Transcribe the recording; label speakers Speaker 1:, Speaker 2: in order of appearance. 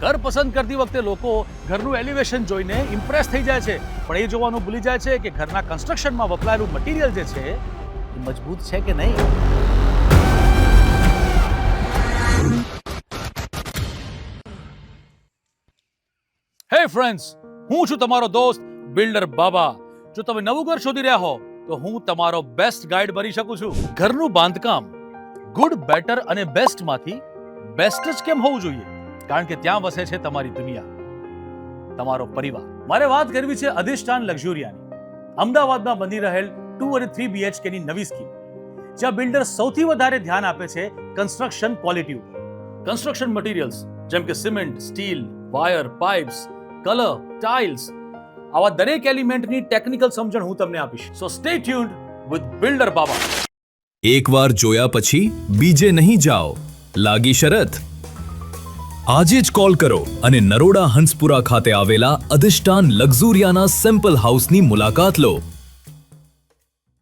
Speaker 1: ઘર પસંદ કરતી વખતે લોકો ઘરનું એલિવેશન જોઈને ઇમ્પ્રેસ થઈ જાય છે, પણ એ જોવાનું ભૂલી જાય છે કે ઘરના કન્સ્ટ્રક્શનમાં વપરાયેલું મટીરિયલ જે છે એ મજબૂત છે કે નહીં. હે ફ્રેન્ડ્સ, હું છું તમારો દોસ્ત બિલ્ડર બાબા. જો તમે નવું ઘર શોધી રહ્યા હો તો હું તમારો બેસ્ટ ગાઈડ બની શકું છું. ઘરનું બાંધકામ ગુડ, બેટર અને બેસ્ટ માંથી બેસ્ટ જ કેમ હોવું જોઈએ? કારણ કે ત્યાં વસે છે તમારી દુનિયા, તમારો પરિવાર. મારે વાત કરવી છે અધિષ્ઠાન લક્ઝુરિયાની. અમદાવાદમાં બની રહેલ 2 અને 3 BHK ની નવી સ્કીમ, જ્યાં બિલ્ડર સૌથી વધારે ધ્યાન આપે છે કન્સ્ટ્રક્શન ક્વોલિટી ઉપર. કન્સ્ટ્રક્શન મટીરિયલ્સ જેમ કે cement, steel, wire, pipes, colour, tiles, આવા દરેક એલિમેન્ટની ટેકનિકલ સમજણ હું તમને આપીશ. So stay tuned with builder Baba.
Speaker 2: એકવાર જોયા પછી બીજે નહીં જાઓ. લાગી શરત? આજે જ કોલ કરો અને નરોડા હંસપુરા ખાતે આવેલા અધિષ્ઠાન લક્ઝુરિયાના સેમ્પલ હાઉસની મુલાકાત લો.